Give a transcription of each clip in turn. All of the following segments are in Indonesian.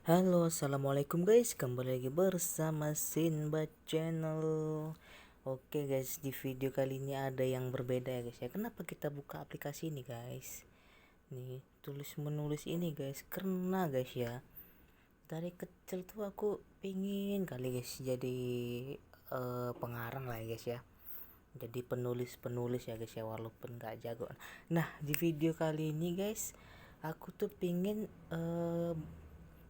Halo, assalamualaikum guys. Kembali lagi bersama Sinbad Channel. Oke guys, di video kali ini ada yang berbeda ya guys ya. Kenapa kita buka aplikasi ini guys? Nih, tulis menulis ini guys, karena guys ya, dari kecil tuh aku pingin kali guys jadi pengarang lah ya guys ya. Jadi penulis ya guys ya, walaupun gak jago. Nah, di video kali ini guys, aku tuh pingin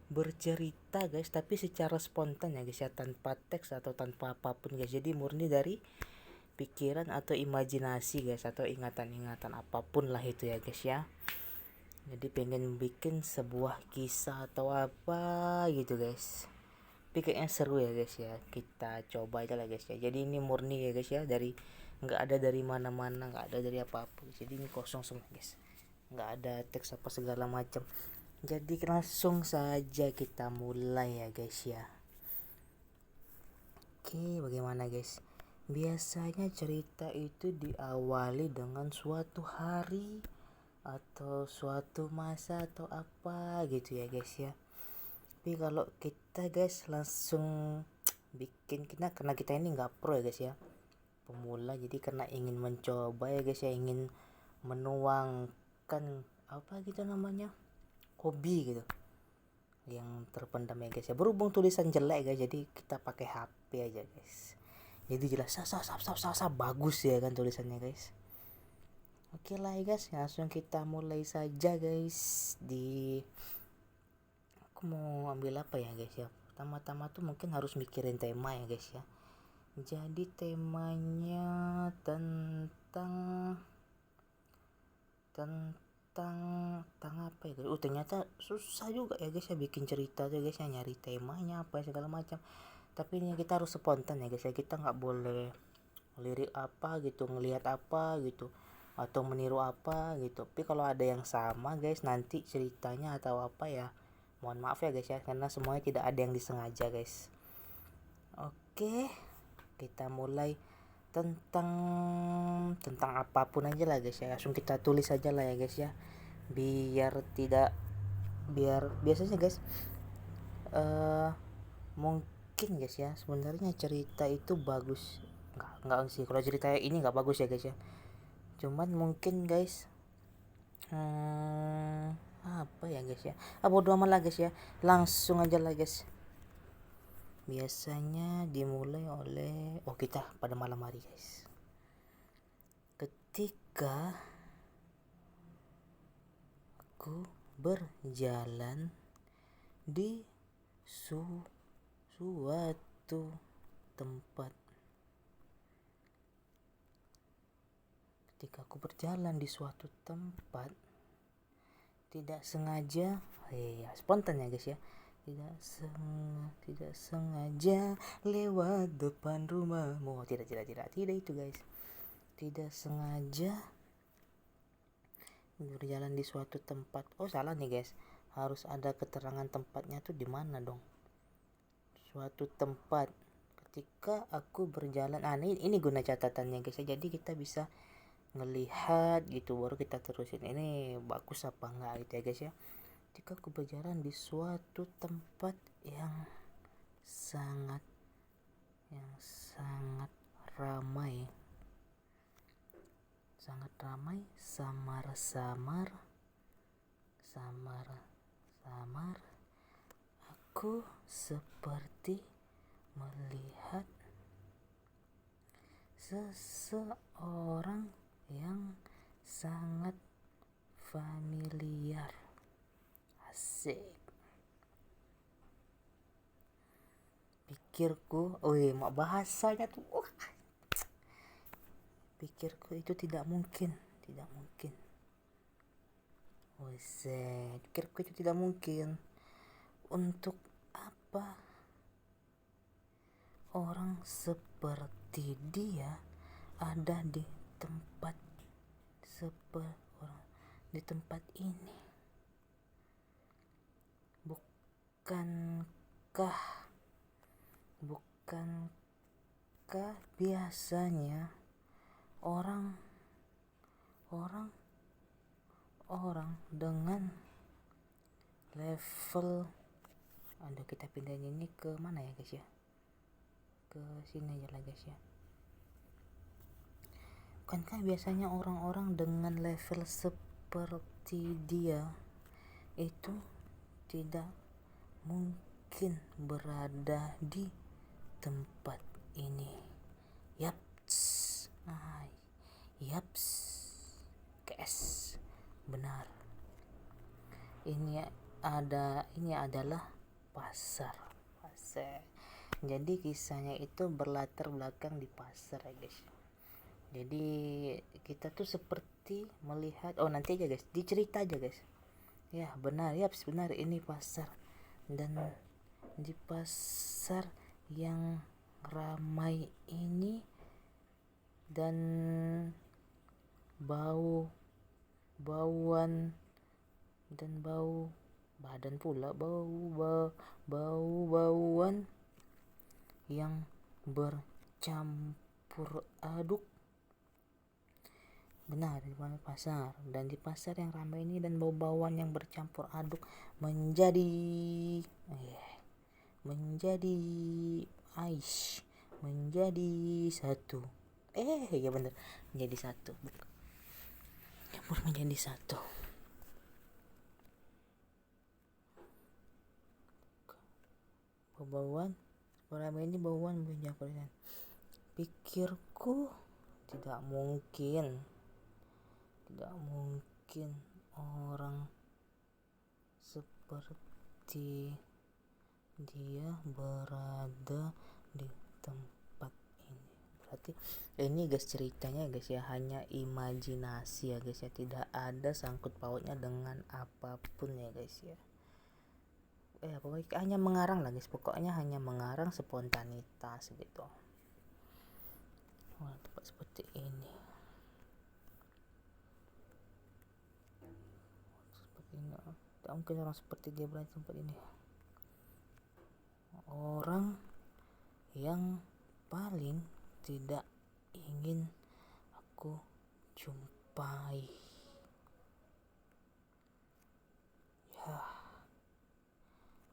bercerita guys, tapi secara spontan ya guys ya, tanpa teks atau tanpa apapun guys. Jadi murni dari pikiran atau imajinasi guys, atau ingatan-ingatan apapun lah itu ya guys ya. Jadi pengen bikin sebuah kisah atau apa gitu guys. Tapi kayaknya seru ya guys ya, kita coba aja lah guys ya. Jadi ini murni ya guys ya, dari nggak ada dari mana-mana, nggak ada dari apa-apa. Jadi ini kosong semua guys, nggak ada teks apa segala macam. Jadi langsung saja kita mulai ya guys ya. Oke, bagaimana guys? Biasanya cerita itu diawali dengan suatu hari atau suatu masa atau apa gitu ya guys ya. Tapi kalau kita guys langsung bikin, kita karena kita ini nggak pro ya guys ya, pemula, jadi karena ingin mencoba ya guys ya, ingin menuangkan apa gitu namanya, hobi gitu yang terpendam ya guys ya. Berhubung tulisan jelek guys, jadi kita pakai HP aja guys, jadi jelas bagus ya kan tulisannya guys. Oke lah ya guys, langsung kita mulai saja guys. Aku mau ambil apa ya guys ya, pertama-tama tuh mungkin harus mikirin tema ya guys ya. Jadi temanya tentang tentang apa ya guys. Ternyata susah juga ya guys ya bikin cerita tuh guys ya, nyari temanya apa ya segala macam. Tapi ini kita harus spontan ya guys ya, kita nggak boleh lirik apa gitu, ngelihat apa gitu, atau meniru apa gitu. Tapi kalau ada yang sama guys nanti ceritanya atau apa ya, mohon maaf ya guys ya, karena semuanya tidak ada yang disengaja guys. Oke, kita mulai. Tentang apapun aja lah guys ya, langsung kita tulis aja lah ya guys ya, biar tidak, biar biasanya guys mungkin guys ya, sebenarnya cerita itu bagus, nggak sih, kalau cerita ini nggak bagus ya guys ya, cuman mungkin guys apa ya guys ya, bodo amat lah guys ya, langsung aja lah guys. Biasanya dimulai oleh, kita pada malam hari guys, ketika aku berjalan di suatu tempat. Ketika aku berjalan di suatu tempat, tidak sengaja, spontan ya guys ya, tidak sengaja lewat depan rumahmu. Tidak itu guys, tidak sengaja berjalan di suatu tempat. Salah nih guys, harus ada keterangan tempatnya tuh di mana dong. Suatu tempat, ketika aku berjalan, ini guna catatannya guys ya, jadi kita bisa ngelihat gitu, baru kita terusin ini bagus apa enggak gitu ya guys ya. Ketika aku berjalan di suatu tempat yang sangat sangat ramai, samar-samar, aku seperti melihat seseorang yang sangat familiar. Asik. Pikirku, mak bahasanya tuh. Pikirku itu tidak mungkin. Pikirku itu tidak mungkin. Untuk apa orang seperti dia ada di tempat di tempat ini? Bukankah biasanya orang dengan level Aduh, kita pindahin ini ke mana ya guys ya, ke sini aja lah guys ya. Kan biasanya orang-orang dengan level seperti dia itu tidak mungkin berada di tempat ini. Yaps, yaps, guys, benar. Ini adalah pasar. Jadi kisahnya itu berlatar belakang di pasar ya guys. Jadi kita tuh seperti melihat, nanti aja guys, dicerita aja guys. Ya benar, benar, ini pasar. Dan di pasar yang ramai ini dan bauan dan bau badan pula, bauan yang bercampur aduk. Benar, di pasar, dan di pasar yang ramai ini dan bau-bauan yang bercampur aduk menjadi satu. Ya benar, menjadi satu. Menjadi satu. Bauan ramai ini, bauan bercampur. Pikirku tidak mungkin orang seperti dia berada di tempat ini. Berarti ini guys ceritanya guys ya, hanya imajinasi ya guys ya, tidak ada sangkut pautnya dengan apapun ya guys ya. Pokoknya hanya mengarang lah guys, pokoknya hanya mengarang spontanitas gitu. Tempat seperti ini. Tak mungkin orang seperti dia berada di tempat ini. Orang yang paling tidak ingin aku jumpai. Ya,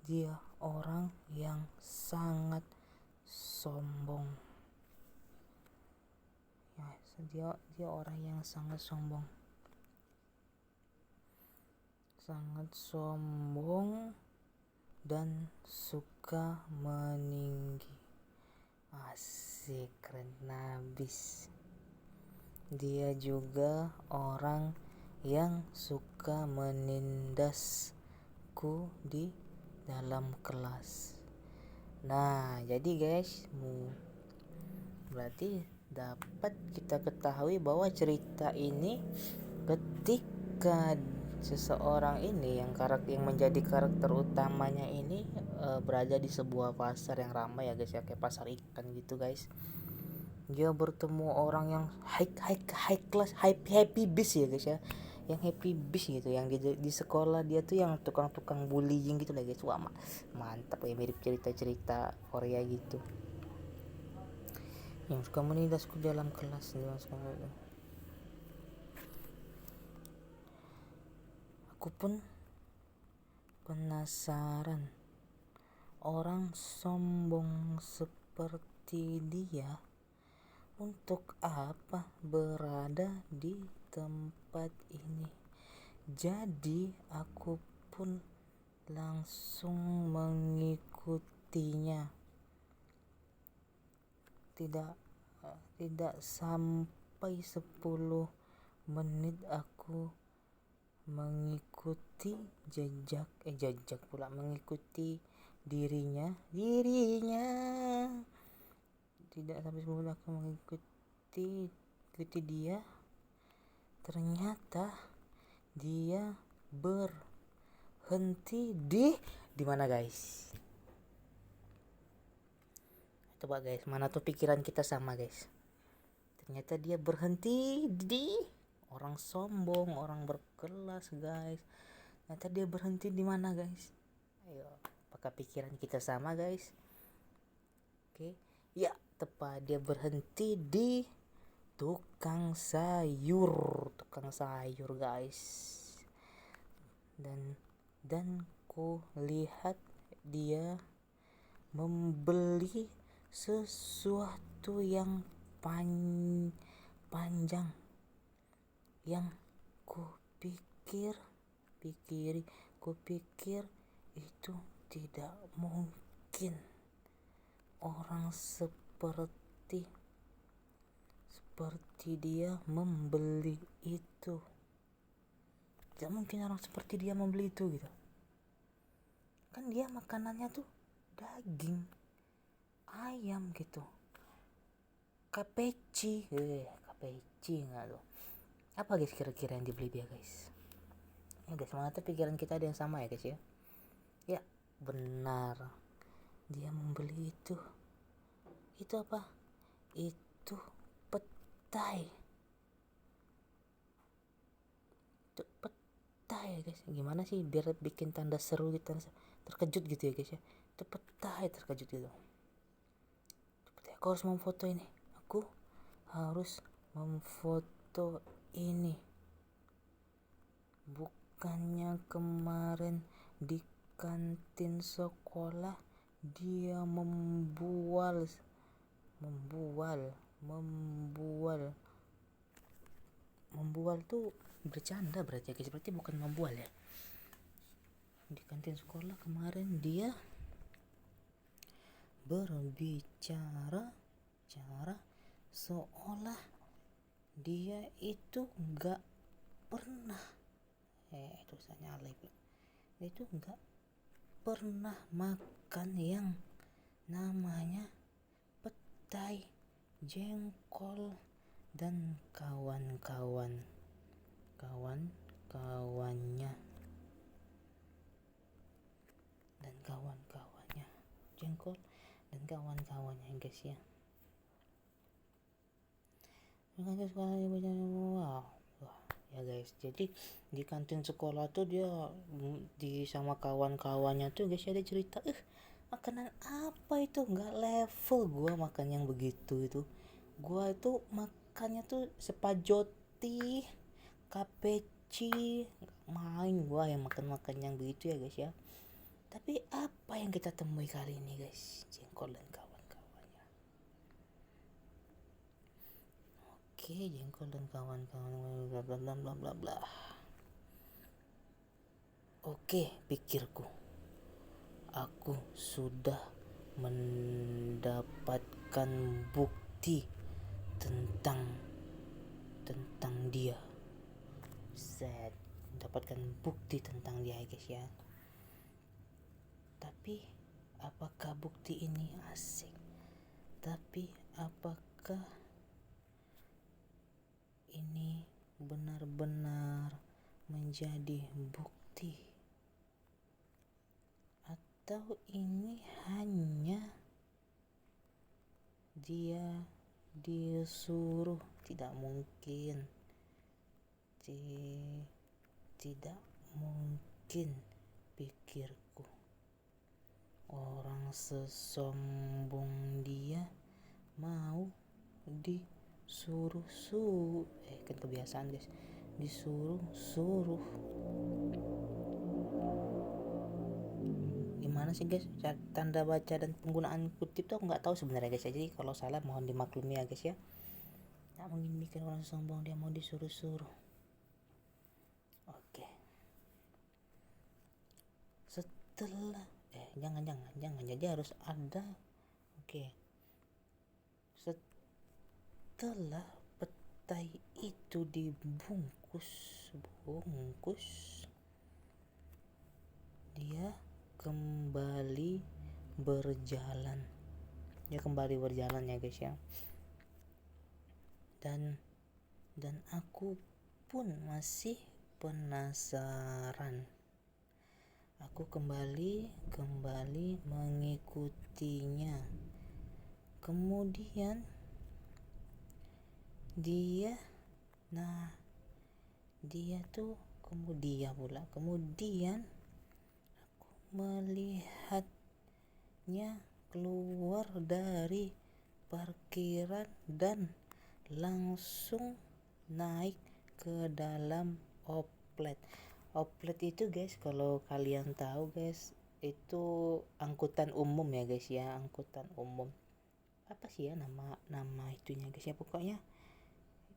dia orang yang sangat sombong. Ya, dia orang yang sangat sombong. Sangat sombong dan suka meninggi. Asik, keren nabis. Dia juga orang yang suka menindasku di dalam kelas. Nah, jadi guys, berarti dapat kita ketahui bahwa cerita ini ketika seseorang ini yang menjadi karakter utamanya ini berada di sebuah pasar yang ramai ya guys ya, kayak pasar ikan gitu guys. Dia bertemu orang yang high class, happy beast ya guys ya, yang happy beast gitu, yang di sekolah dia tuh yang tukang bullying gitu lah guys. Wah, mantap ya, mirip cerita Korea gitu, yang suka menindasku dalam kelas. Aku pun penasaran, orang sombong seperti dia untuk apa berada di tempat ini. Jadi aku pun langsung mengikutinya. Tidak sampai 10 menit aku mengikuti mengikuti dirinya. Tidak sampai 10 menit aku mengikuti dia. Ternyata dia berhenti di mana guys? Coba guys, mana tuh pikiran kita sama guys? Ternyata dia berhenti di orang sombong, orang berkelas guys. Ternyata dia berhenti di mana guys? Ayo, apakah pikiran kita sama guys? Oke, ya tepat, dia berhenti di tukang sayur guys. Dan ku lihat dia membeli sesuatu yang panjang yang kupikir itu tidak mungkin orang seperti dia membeli itu. Tidak mungkin orang seperti dia membeli itu gitu. Kan dia makanannya tuh daging ayam gitu. Kapeci nggak tuh? Apa guys kira-kira yang dibeli dia guys? Ya guys, mana tuh pikiran kita ada yang sama ya guys ya? Ya benar, dia membeli itu. Itu apa? Itu petai. Itu petai guys. Gimana sih biar bikin tanda seru gitu, terkejut gitu ya guys ya? Itu petai, terkejut gitu. Aku harus memfoto ini. Aku harus memfoto ini. Bukannya kemarin di kantin sekolah dia membual tuh bercanda berarti ya guys, berarti bukan membual ya. Di kantin sekolah kemarin dia berbicara seolah dia itu gak pernah tulisannya alay, dia itu gak pernah makan yang namanya petai, jengkol dan kawan-kawannya. Jengkol dan kawan-kawannya guys ya. Wow. Ya guys, jadi di kantin sekolah tuh dia di sama kawan-kawannya tuh guys ada cerita, makanan apa itu, nggak level gua makan yang begitu itu. Gua itu makannya tuh spaghetti, kapeci, main gua yang makan yang begitu ya guys ya. Tapi apa yang kita temui kali ini guys? Jengkol dan kawan-kawannya. Oke, jengkol dan kawan-kawan bla bla bla bla bla. Oke, pikirku. Aku sudah mendapatkan bukti tentang dia. Mendapatkan bukti tentang dia guys ya. Tapi apakah bukti ini asik? Tapi apakah ini benar-benar menjadi bukti? Atau ini hanya dia disuruh? Tidak mungkin. Tidak mungkin, pikirku. Orang sesombong dia mau disuruh kan kebiasaan guys, disuruh. Gimana sih guys tanda baca dan penggunaan kutip tuh aku nggak tahu sebenarnya guys ya. Jadi kalau salah mohon dimaklumi ya guys ya. Tak mungkin bikin orang sombong dia mau disuruh. Oke. Setelah jangan jadi harus ada. Oke. Setelah petai itu dibungkus, dia kembali berjalan ya guys ya. Dan aku pun masih penasaran. Aku kembali mengikutinya. Kemudian kemudian aku melihatnya keluar dari parkiran dan langsung naik ke dalam oplet itu guys. Kalau kalian tahu guys, itu angkutan umum ya guys ya, angkutan umum. Apa sih ya nama itunya guys ya, pokoknya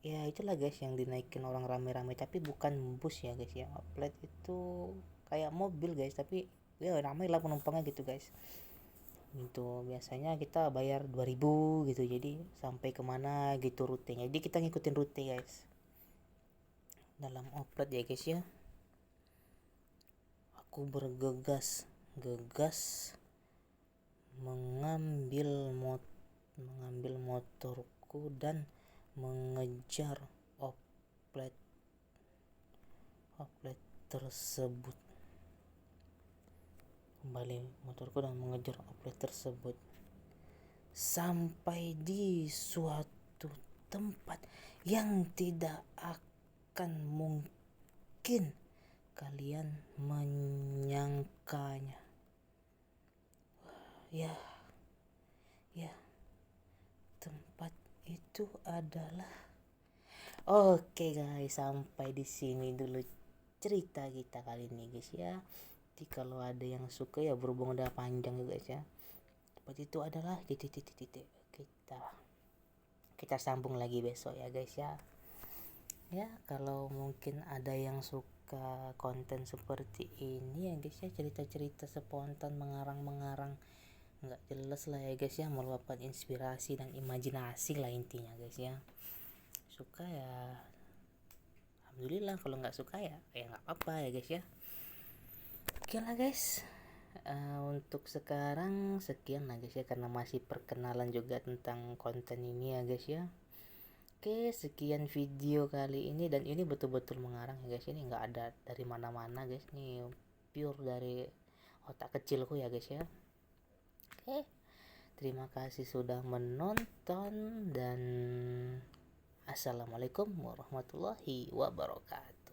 ya itulah guys yang dinaikin orang rame-rame, tapi bukan bus ya guys ya. Oplet itu kayak mobil guys, tapi ya ramai lah penumpangnya gitu guys. Itu biasanya kita bayar 2000 gitu, jadi sampai kemana gitu rutenya, jadi kita ngikutin rute guys dalam oplet ya guys ya. Aku bergegas mengambil motorku dan mengejar oplet tersebut. Kembali motorku dan mengejar oplet tersebut sampai di suatu tempat yang tidak akan mungkin kalian menyangkanya. Ya, tempat itu adalah, oke guys, sampai di sini dulu cerita kita kali ini guys ya. Jadi kalau ada yang suka ya, berhubung udah panjang juga guys ya, tempat itu adalah titik. Kita sambung lagi besok ya guys ya. Ya kalau mungkin ada yang suka konten seperti ini ya guys ya, cerita-cerita spontan mengarang nggak jelas lah ya guys ya, meluapkan inspirasi dan imajinasi lah intinya guys ya. Suka ya alhamdulillah, kalau nggak suka ya nggak apa-apa ya guys ya. Oke lah guys, untuk sekarang sekian lah guys ya, karena masih perkenalan juga tentang konten ini ya guys ya. Oke, sekian video kali ini, dan ini betul-betul mengarang ya guys, ini nggak ada dari mana-mana guys, ini pure dari otak kecilku ya guys ya. Oke, terima kasih sudah menonton dan assalamualaikum warahmatullahi wabarakatuh.